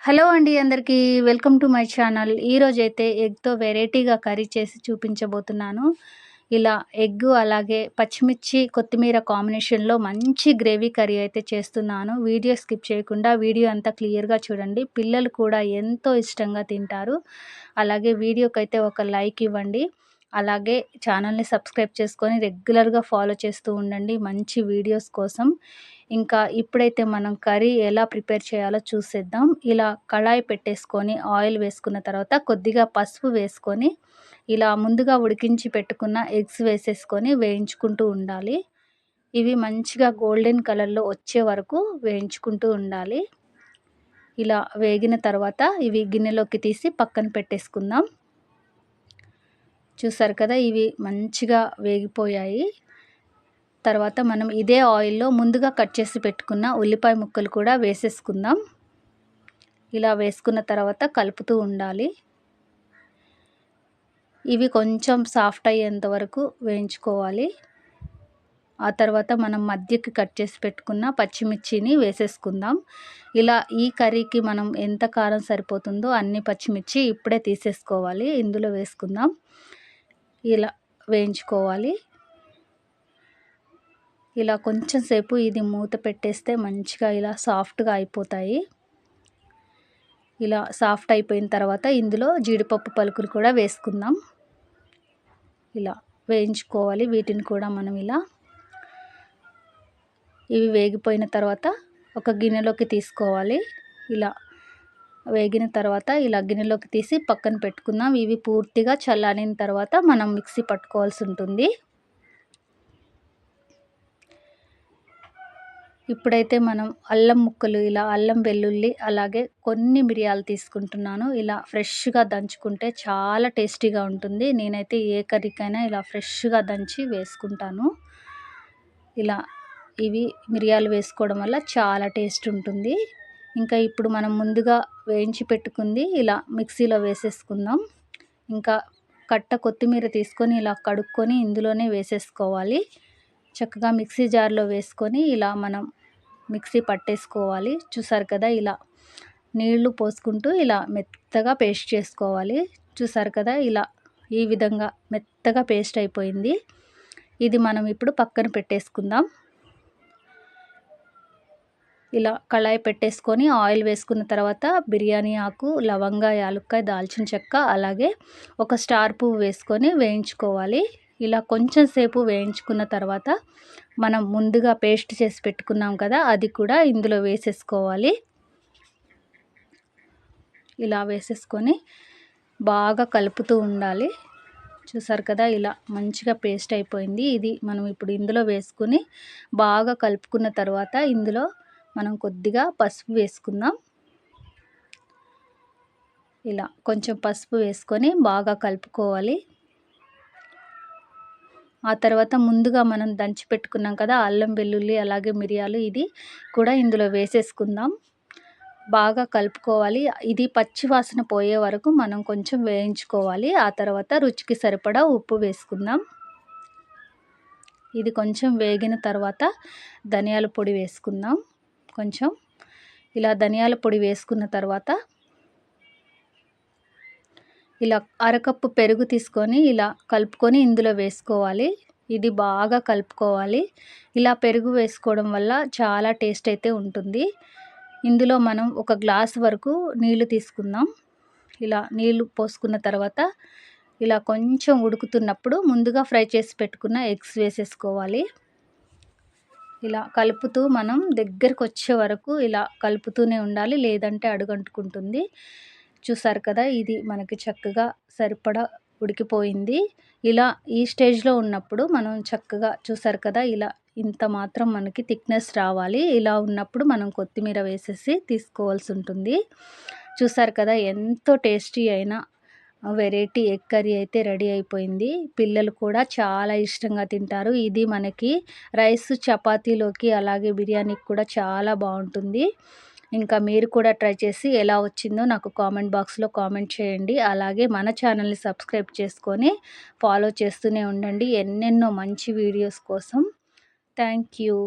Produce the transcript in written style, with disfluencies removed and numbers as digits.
Hello అండి అందరికీ. Welcome to my channel. ఈరోజైతే ఎగ్‌తో వెరైటీగా కర్రీ చేసి చూపించబోతున్నాను. ఇలా ఎగ్గు అలాగే పచ్చిమిర్చి, కొత్తిమీర కాంబినేషన్‌లో మంచి గ్రేవీ కర్రీ అయితే చేస్తున్నాను. వీడియో స్కిప్ చేయకుండా వీడియో అంతా క్లియర్‌గా చూడండి. పిల్లలు కూడా ఎంతో ఇష్టంగా తింటారు. అలాగే వీడియోకైతే ఒక లైక్ ఇవ్వండి. అలాగే ఛానల్‌ని సబ్స్క్రైబ్ చేసుకొని రెగ్యులర్‌గా ఫాలో చేస్తూ ఉండండి మంచి వీడియోస్ కోసం. ఇంకా ఇప్పుడైతే మనం కర్రీ ఎలా ప్రిపేర్ చేయాలో చూసేద్దాం. ఇలా కళాయి పెట్టేసుకొని ఆయిల్ వేసుకున్న తర్వాత కొద్దిగా పసుపు వేసుకొని ఇలా ముందుగా ఉడికించి పెట్టుకున్న ఎగ్స్ వేసేసుకొని వేయించుకుంటూ ఉండాలి. ఇవి మంచిగా గోల్డెన్ కలర్‌లో వచ్చే వరకు వేయించుకుంటూ ఉండాలి. ఇలా వేగిన తర్వాత ఇవి గిన్నెలోకి తీసి పక్కన పెట్టేసుకుందాం. చూసారు కదా! ఇవి మంచిగా వేగిపోయాయి. తర్వాత మనం ఇదే ఆయిల్‌లో ముందుగా కట్ చేసి పెట్టుకున్న ఉల్లిపాయ ముక్కలు కూడా వేసేసుకుందాం. ఇలా వేసుకున్న తర్వాత కలుపుతూ ఉండాలి. ఇవి కొంచెం సాఫ్ట్ అయ్యేంత వరకు వేయించుకోవాలి. ఆ తర్వాత మనం మధ్యకి కట్ చేసి పెట్టుకున్న పచ్చిమిర్చిని వేసేసుకుందాం. ఇలా ఈ కర్రీకి మనం ఎంత కారం సరిపోతుందో అన్ని పచ్చిమిర్చి ఇప్పుడే తీసేసుకోవాలి. ఇందులో వేసుకుందాం. ఇలా వేయించుకోవాలి. ఇలా కొంచెం సేపు ఇది మూత పెట్టేస్తే మంచిగా ఇలా సాఫ్ట్‌గా అయిపోతాయి. ఇలా సాఫ్ట్ అయిపోయిన తర్వాత ఇందులో జీడిపప్పు పలుకులు కూడా వేసుకుందాం. ఇలా వేయించుకోవాలి వీటిని కూడా మనం ఇలా. ఇవి వేగిపోయిన తర్వాత ఒక గిన్నెలోకి తీసుకోవాలి. ఇలా వేగిన తర్వాత ఇలా గిన్నెలోకి తీసి పక్కన పెట్టుకుందాం. ఇవి పూర్తిగా చల్లారిన తర్వాత మనం మిక్సీ పట్టుకోవాల్సి ఉంటుంది. ఇప్పుడైతే మనం అల్లం ముక్కలు ఇలా అల్లం వెల్లుల్లి అలాగే కొన్ని మిరియాలు తీసుకుంటున్నాను. ఇలా ఫ్రెష్‌గా దంచుకుంటే చాలా టేస్టీగా ఉంటుంది. నేనైతే ఏ కర్రీకైనా ఇలా ఫ్రెష్‌గా దంచి వేసుకుంటాను. ఇలా ఇవి మిరియాలు వేసుకోవడం వల్ల చాలా టేస్ట్ ఉంటుంది. ఇంకా ఇప్పుడు మనం ముందుగా వేయించి పెట్టుకుంది ఇలా మిక్సీలో వేసేసుకుందాం. ఇంకా కట్ట కొత్తిమీర తీసుకొని ఇలా కడుక్కొని ఇందులోనే వేసేసుకోవాలి. చక్కగా మిక్సీ జార్‌లో వేసుకొని ఇలా మనం మిక్సీ పట్టేసుకోవాలి. చూసారు కదా! ఇలా నీళ్లు పోసుకుంటూ ఇలా మెత్తగా పేస్ట్ చేసుకోవాలి. చూసారు కదా! ఇలా ఈ విధంగా మెత్తగా పేస్ట్ అయిపోయింది. ఇది మనం ఇప్పుడు పక్కన పెట్టేసుకుందాం. ఇలా కళాయి పెట్టేసుకొని ఆయిల్ వేసుకున్న తర్వాత బిర్యానీ ఆకు, లవంగా, యాలుక్కాయ, దాల్చిన చెక్క అలాగే ఒక స్టార్ పువ్వు వేసుకొని వేయించుకోవాలి. ఇలా కొంచెం సేపు వేయించుకున్న తర్వాత మనం ముందుగా పేస్ట్ చేసి పెట్టుకున్నాం కదా! అది కూడా ఇందులో వేసేసుకోవాలి. ఇలా వేసేసుకొని బాగా కలుపుతూ ఉండాలి. చూసారు కదా! ఇలా మంచిగా పేస్ట్ అయిపోయింది. ఇది మనం ఇప్పుడు ఇందులో వేసుకొని బాగా కలుపుకున్న తర్వాత ఇందులో మనం కొద్దిగా పసుపు వేసుకుందాం. ఇలా కొంచెం పసుపు వేసుకొని బాగా కలుపుకోవాలి. ఆ తర్వాత ముందుగా మనం దంచి పెట్టుకున్నాం కదా! అల్లం వెల్లుల్లి అలాగే మిరియాలు ఇది కూడా ఇందులో వేసేసుకుందాం. బాగా కలుపుకోవాలి. ఇది పచ్చి వాసన పోయే వరకు మనం కొంచెం వేయించుకోవాలి. ఆ తర్వాత రుచికి సరిపడా ఉప్పు వేసుకుందాం. ఇది కొంచెం వేగిన తర్వాత ధనియాల పొడి వేసుకుందాం. కొంచెం ఇలా ధనియాల పొడి వేసుకున్న తర్వాత ఇలా అరకప్పు పెరుగు తీసుకొని ఇలా కలుపుకొని ఇందులో వేసుకోవాలి. ఇది బాగా కలుపుకోవాలి. ఇలా పెరుగు వేసుకోవడం వల్ల చాలా టేస్ట్ అయితే ఉంటుంది. ఇందులో మనం ఒక గ్లాస్ వరకు నీళ్లు తీసుకుందాం. ఇలా నీళ్లు పోసుకున్న తర్వాత ఇలా కొంచెం ఉడుకుతున్నప్పుడు ముందుగా ఫ్రై చేసి పెట్టుకున్న ఎగ్స్ వేసేసుకోవాలి. ఇలా కలుపుతూ మనం దగ్గరికి వచ్చే వరకు ఇలా కలుపుతూనే ఉండాలి. లేదంటే అడుగంటుకుంటుంది. చూసారు కదా! ఇది మనకి చక్కగా సరిపడా ఉడికిపోయింది. ఇలా ఈ స్టేజ్‌లో ఉన్నప్పుడు మనం చక్కగా చూసారు కదా! ఇలా ఇంత మాత్రం మనకి థిక్‌నెస్ రావాలి. ఇలా ఉన్నప్పుడు మనం కొత్తిమీర వేసేసి తీసుకోవాల్సి ఉంటుంది. చూసారు కదా! ఎంతో టేస్టీ అయిన వెరైటీ ఎగ్ కర్రీ అయితే రెడీ అయిపోయింది. పిల్లలు కూడా చాలా ఇష్టంగా తింటారు. ఇది మనకి రైస్, చపాతీలోకి అలాగే బిర్యానీకి కూడా చాలా బావుంటుంది. ఇంకా మీరు కూడా ట్రై చేసి ఎలా వచ్చిందో నాకు కామెంట్ బాక్స్‌లో కామెంట్ చేయండి. అలాగే మన ఛానల్‌ని సబ్స్క్రైబ్ చేసుకొని ఫాలో చేస్తూనే ఉండండి ఎన్నెన్నో మంచి వీడియోస్ కోసం. Thank you.